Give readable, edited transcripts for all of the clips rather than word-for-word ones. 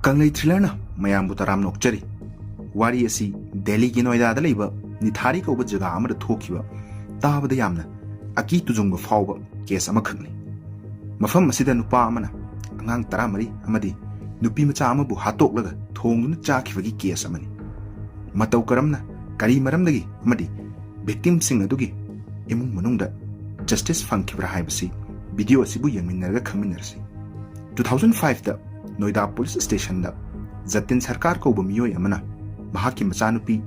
Kanglei thriller mayam butaram nokchari wari asi Delhi ki Noida da leiba nithari ko jaga amada Thokhiba tabada yamna aki tujungba fawba case ama khangni mafam asida nupa amana angang taramari amadi nupi macha amabu hatoklaga thongduna chakhibagi case amani matau karamna kari maramdagi amadi victim sing adugi imung manungda justice fangkhibra haibasi video asibu yangminarga khangminarsi 2005 da Noida police station da Zatin Sarkar ko bamiyoy amana mahaki machanupi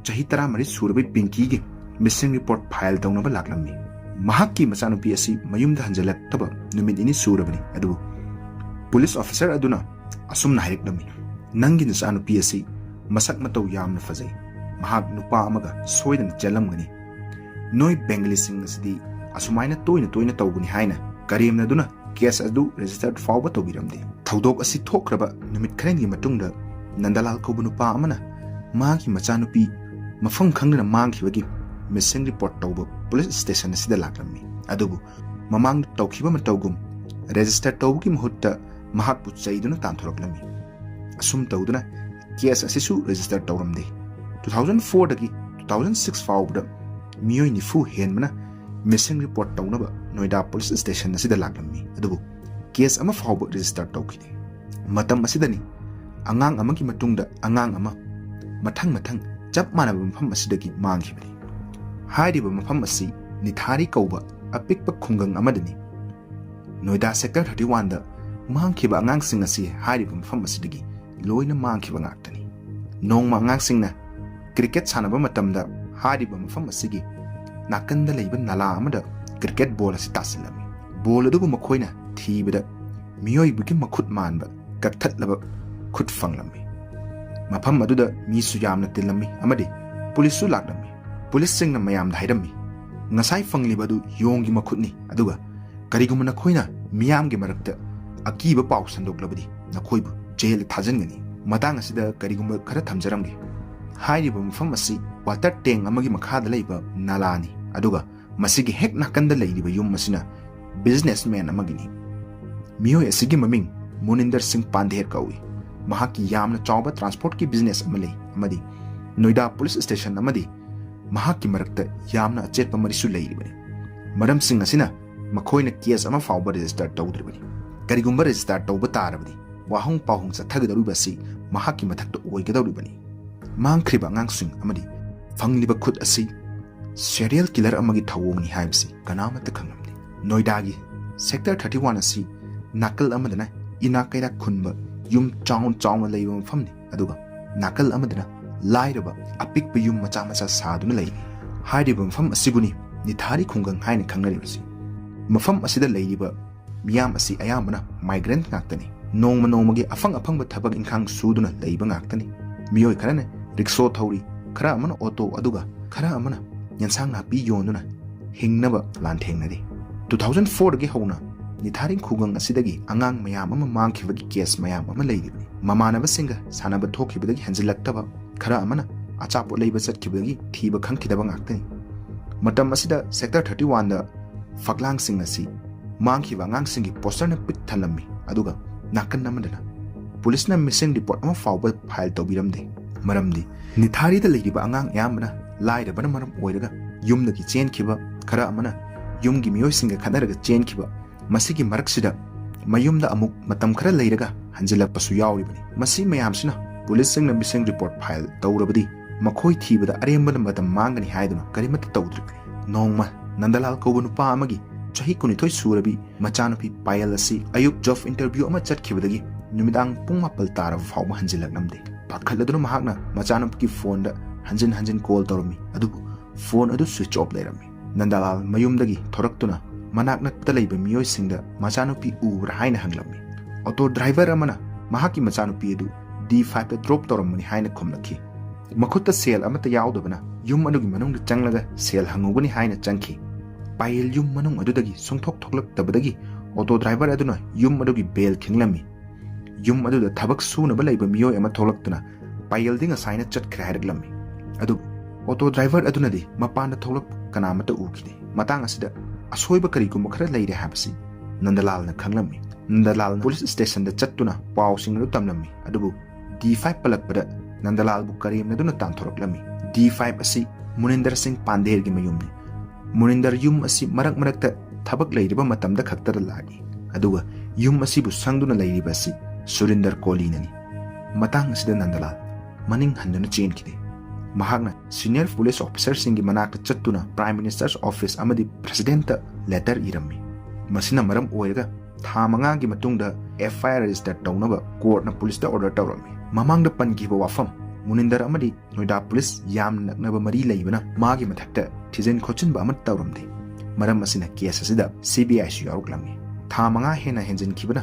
chahi tara mari surabai pinki gi missing report file dawnaba laklammi mahaki machanupi asi mayumda hanjalak taba numit ini surabani adu police officer aduna asumna hairiklammi nangi machanupi asi masak matau yamna fazai mahak nupa amaga soidan jalamgani noi bengali sing asdi asumaina toina tawguni haina karimna duna case adu registered fawba tobiramde thoudok asi thokraba numit kharengi matungda nandalal kobunu pa amana magi machanupi mafam khangna mangkhibagi missing report tawba police station asida laklammi adubu mamang tawkhiba matawgum registered tawgi muhutta mahakpu chaiduna tanthoroklammi asum tawduna case asisu registered tawramde 2004 dagi 2006 fawbda miyoi nifu henmana missing report tawnaba Noida police station asida laklammi adubu case ama fawba register tawkhide matam asidani angang amagi matungda angang ama mathang chap manaba mafam asidagi mangkhibani hairiba mafam asi nithari kauba apikpa khungang amadani Noida sector 31 da mangkhiba angang sing asi hairiba mafam asidagi loina mangkhiba ngaktani nongma angang singna cricket sanaba matamda hairiba mafam asigi nakanda leiba nala amada cricket ball asi tasilami ball adubu makhoina thibada miyoi buki makhut manba kakthatlaba khut fanglami mafam aduda misu yamna tilami amadi police su lakdami police sing na mayam dhairami ngasai fangliba du yongi makhutni aduga karigumna khoina miyam ge marakta akiba paw sandoklabadi nakhoibu jail thajangani matang asida karigumba khara thamjaramge hairiba mafam asi water tank amagi makhada leiba nalani aduga masigi hek nakanda leiba yum masina businessman amagini miyoi asigi maming Moninder Singh Pandher kawi mahaki yamna chawba transport ki business amalei amadi Noida police station amadi mahaki marakta yamna achetpa marisu leiribani maram sing asina makhoina case ama fawba register tawdribani karigumba register tawba tarabadi wahong pahong sa thagdarubasi mahaki mathakta oigadawribani mangkhriba ngang sing amadi fangliba khut asi serial killer amagi thawongni haibsi kanamata khangamni Noida gi sector 31 asi nakal amadana inakaira khunba yum chaun leiba mafamni aduga nakal amadana lairaba apikpa yum macha saduna lei hairiba mafam asibuni nithari khungang haina khangaribasi mafam asida leiba miyam asi ayamana migrant ngaktani nongmagi afangba thabak inkhang suduna leiba ngaktani miyoi kharane rickshaw thauri khara amana auto aduga khara amana yansang na pi yonduna hingnaba lanthengnari 2004 gi hawna nithari khugang asidagi angang mayam ama mangkhibagi case mayam ama leiribani mamanaba singa sanaba thokhibadagi hanjilaktaba khara amana achapo leiba chatkibagi thiba khangkhidaba ngaktani matam asida sector 31 da faklang sing asi mangkhiba angang singi poster na pit thalami aduga nakan namadana police na missing report ama fawba file tobiramde maramdi nithari da leiriba angang yamna lairabana maram oiraga yumdagi chenkhiba khara amana yumgi miyoi singa khanaraga chenkhiba masigi maraksida mayumda amuk matam khara leiraga hanjilakpasu yawribani masi mayamsina police singna missing report file tawrabadi makhoi thibada arembana matam mangani haiduna karimata tawdribani nongma nandalal kobunu pa amagi chahi kunithoi surabi machanupi payal asi ayuk job interview ama chatkibadagi numidang pung mapal tara fawma hanjilaknamde pakhaladuna mahakna machanupi phone da hanjin call tawrami adu phone adu switch off leirami nandalal mayumdagi thoraktuna manak nakta leiba miyoi singda machanupi ubra haina hanglammi auto driver amana mahaki machanupi edu D5 da drop toramani haina khomlakhi makhutta sel amata yaudabana yum adugi manung changlaga sel hangugani haina changki pail yum manung adudagi sungthok thoklak tabadagi auto driver aduna yum adugi bel khinglammi yum aduda thabak sunaba leiba miyoi ama tholaktuna pail dinga saina chatkhra hairaglammi adu auto driver aduna di mapanda tholak kanamata ukide matang asida asoiba karigumba khara leire habsi nandalal na khanglammi Nandalal police station da chattuna pawsing adu tamlami adubu D5 palakpada Nandalal bu karim naduna tanthoroklami D5 asi Muninder Singh Pandher gi mayumni Muninder yum asi marak marakta thabak leiriba matamda khaktar lagi aduga yum asi bu sangduna leiriba asi Surinder Kolinani matang asida Nandalal maning handana chain kide mahakna senior police officer singi manakta chattuna prime minister's office amadi president letter irami masina maram oiraga tha manga gi matungda FIR register tawnaba court na police da order tawrami mamangda pangiba wafam Muninder amadi Noida police yam naknaba mari leibana magi mathakta thijen khochin ba amat tawramde maram asina case asida CBI su yaruklami tha manga hena henjin kibana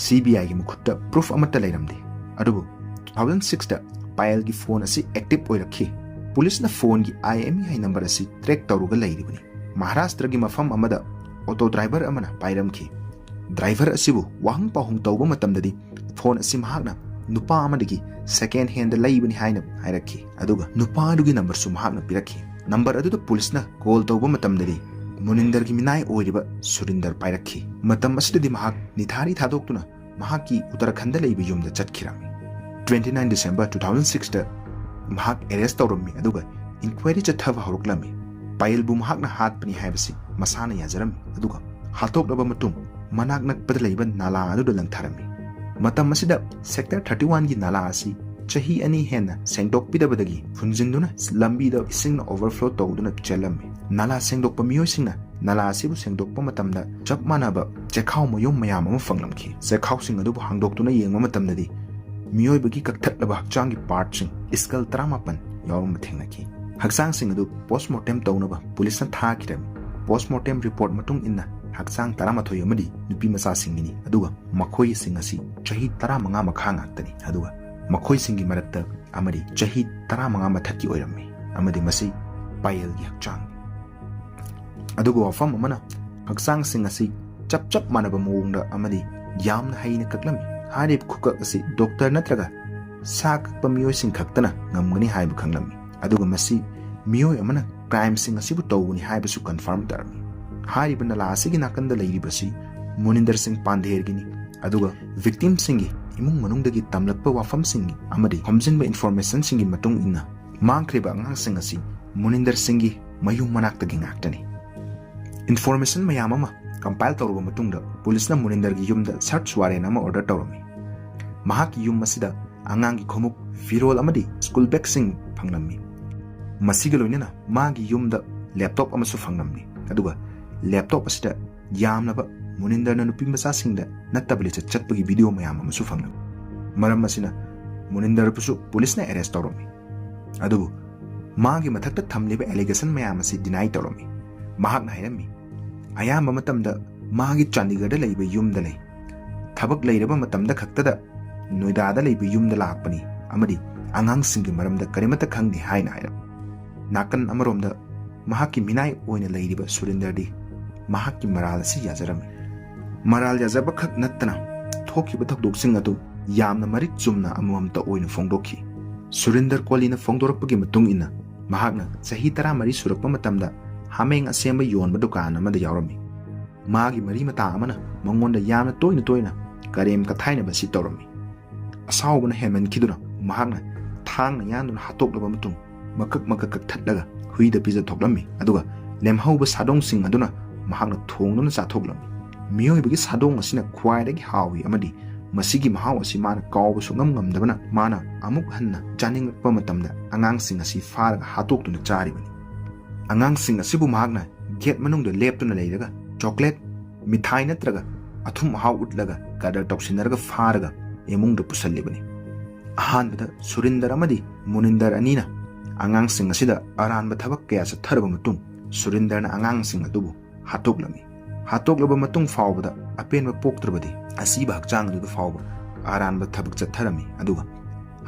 CBI gi mukhutta proof amata leiramde adubu 2006 da Payal gi phone asi active oirakhi police na phone gi IMEI number asi track tawruga leiribani Maharashtra gi mafam amada auto driver amana pairamki driver asibu wahang pahung tawba matamdadi phone asi mahakna nupa amadagi second hand laibani haina hairakhi aduga nupa adugi number su mahakna pirakhi number adu police na call tawba matamdadi Muninder gi minai oiriba Surinder pairakhi matam asidadi mahak nithari thadoktuna mahaki Uttarakhand laibi yumda chatkirami 29 December 2006 da mahak arrest tawrami aduga inquiry chathava horuklami Payal bu mahakna hatpani haibasi masana yajarami aduga hatoklaba matung manak nakpada laiba nala adu langtharami matam asida sector 31 gi nala asi chahi ani hena sengdok pidabadagi funjinduna lambi da ising overflow tawduna chelami nala sengdok pa miyo singna nala asibu sengdok pa matamda chap manaba chekhaw mayom mayam ama fanglamki chekhaw sing adu hangdoktuna yengma matamdadi miyo bagi kakthatlaba hakchang gi part sing iskal 38 yawm thengnaki hakchang sing adu postmortem tawnaba police na thakirami postmortem report matung inna hakchang 13 amadi nupi masa singini aduga makhoi sing asi chahi 15 makha ngaktani aduga makhoi singi marakta amadi chahi 15 mathaki oirami amadi masi Payal gi hakchang aduga wafam amana hakchang sing asi chap manaba mawungda amadi yamna haina kaklami harib khukak asi doctor natraga sak pamiyo sing khaktana ngamgani haibu khanglami aduga masi miyo amana crime sing asibu tawuni haibu su confirm tarmi harib na la asigi nakanda leiribasi Muninder Singh Pandher gini aduga victim singi imung manungdagi tamlakpa wafam singi amadi homjinba information singi matung inna mangkriba ngang sing asi Muninder Singhi mayum manaktagi ngaktani information mayam ama compile tawruba matungda police na Muninder gi yumda search warrant ama order tawrami mahak yum masida angang gi khomuk firol amadi school bag sing phanglammi masiga loinena magi yumda laptop ama su phanglamni aduga laptop asida yamnaba Muninder na nupi masa singda nattabli chatpagi video mayam ama su phanglam maram masina Muninder pusu police na arrest tawrami adubu magi mathakta thamliba allegation mayam asi deny tawrami mahak na hairami ayamba matamda magi Chandigarh da leiba yumda lei thabak leiraba matamda khaktada Noida da leiba yumda lakpani amadi angang singi maramda karimata khangdi haina haira nakan amaromda mahaki minai oina leiriba Surinder di mahaki maral si yajarami maral yajaba khak nattana Thokhiba thoudok sing adu yamna marik chumna amamta oina phongdokhi Surinder Kolina phongdorakpagi matung ina mahakna chahi 13 surakpa matamda hameng asemba yonba dukan amada yawrami magi mari mata amana mangonda yamna toina karem ka thaina basi tawrami asawbana hemen kiduna mahakna thangna yanduna hatoklaba matung makak thatlaga huida pizza thoklami aduga lemhauba sadong sing aduna mahakna thongduna cha thoklami miyoibagi sadong asina khwaidagi hawi amadi masigi mahaw asi mana kawba su ngamdabana mana amuk hanna janingpa matamda angang sing asi faraga hatoktuna charibani angang sing asibu mahakna gate manungda leptuna leiraga chocolate mithai natraga athum haw utlaga kadar toksinarga faraga emungda pusallibani ahanbada Surinder amadi Muninder anina angang sing asida aranba thabak kaya sa tharba matung Surinder na angang sing adubu hatoklaba matung fawbada apenba poktrabadi asiba hakchang adu fawba aranba thabak chatharami aduga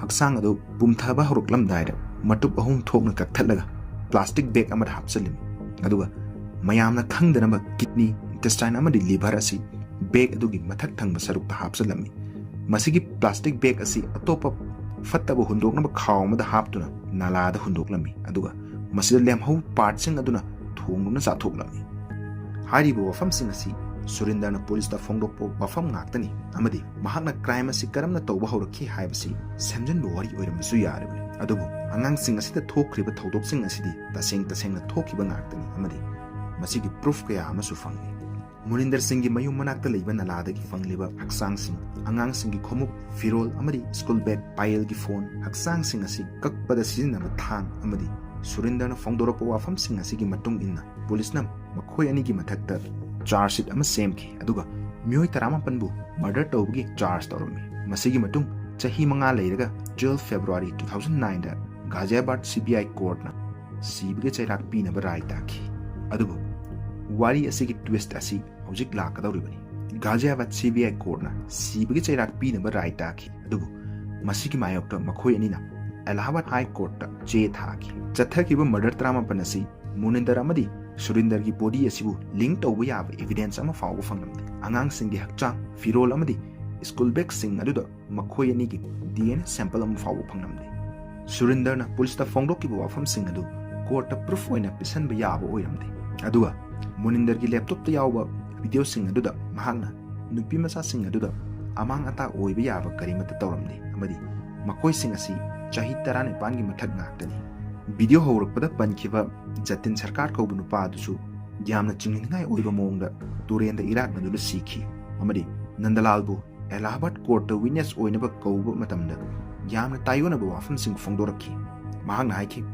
hakchang adu pumthaba horuklam daira matup ahum thokna kakthallaga plastic bag amada hapsalimi aduga mayamna khangdanaba kidney intestine amadi liver asi bag adugi mathak thangba sarukta hapsalami masigi plastic bag asi atopa fattaba hundoknaba khawmada haptuna nalada hundoklami aduga masida lemhau part sing aduna thonguna cha thoklami haribo wafam sing asi सुरिंदरना police फोंदोकपो वफम ngaktani amadi mahakna crime asi karamna tawba hawrakhi haibasi semjinbo wari oiramsu yarabani adubu angang sing asida thokriba thoudok sing asidi tasengna thokhiba ngaktani amadi masigi proof kaya amasu fangi Muninder Singh mayum manakta leiba naladagi fangliba haksang sing angang singgi khomuk firol amadi school bag pile gi phone haksang sing asi kakpada sizinaba thang amadi Surinderna fongdorapa wafam sing asigi matung inna police nam makhoi ani gi mathakta charge sheet ama semki aduga mioi tarama panbu murder tawgi charge tawrami masigi matung chahi manga leiraga 12 February 2009 da Ghaziabad CBI court na sibge chairak pina ba rai taki adubu Wari asigi twist asi hojik lakadawribani Ghaziabad CBI court na sibge chairak pina ba rai taki adubu masigi mayokta makhoi ani na Allahabad High Court ta che thaki chathakiba murder trama panasi Muninder amadi Surinder gi body asibu link tawba yaba evidence ama fawba fangamde angang singgi hakchang firol amadi school bag sing aduda makhoi ani gi DNA sample ama fawba fangamde Surinder na police ta fongdok ki wafam sing adu court ta proof oina pisan ba yaba oiramde aduga Muninder gi laptop ta yawba video sing aduda mahangna nupi masa sing aduda amang ata oiba yaba karimata tawramde amadi makhoi sing asi chahi tarane pangi mathak ngaktani video hawrakpada pankiba jatin sarkar kaubu nupa adusu yamna chingningai oiba mongda turenda irak nadula sikhi amadi nandalalbu Allahabad court ta witness oinaba kaubu matamda yamna tayona ba wafam sing fongdorakhi mahangna haiki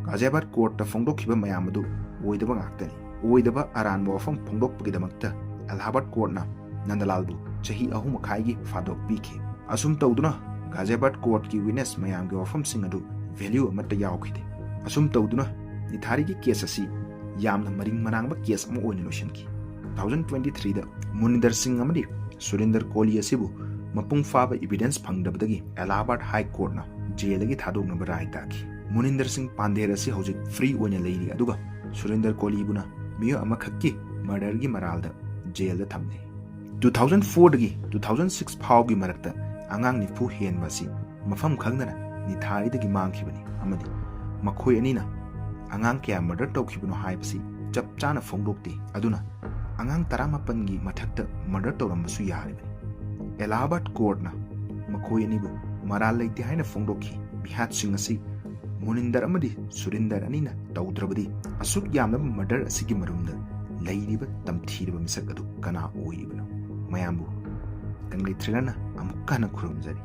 Ghaziabad court ta fongdokhiba mayamadu oidaba ngaktani oidaba aranba wafam fongdokpagidamakta Allahabad court na nandalalbu chahi ahum khaigi fadok pikhi asum tawduna Ghaziabad court ki witness mayam ge wafam sing adu value amata yawkhide asum tawduna nithari gi case asi yamna maring manangba case ama oina loishanki 2023 da Muninder Singh amadi Surinder Kohli asibu mapung faba evidence phangdabadagi Allahabad High Court na jail gi thadokna ba rai taki Muninder Singh Pandher asi hojik free oina leiri aduga Surinder Kohli buna miyo ama khakki murder gi maralda jail da thamne 2004 dagi 2006 phau gi marakta angang ni phu hen basi mafam khangnana ni thai dagi mangkhibani amadi makhoi anina angang kya murder tawkhibano haibasi chap chana fongdokte aduna angang 18 gi mathakta murder tawrambasu yaribani Allahabad court na makhoi anibu maral leite haina fongdokhi bihat sing asi Muninder amadi Surinder anina tawdrabadi asuk yamna murder asigi marumda leiriba tamthiriba misak adu kana oibano mayambu kanglei thrana amukana khurumjari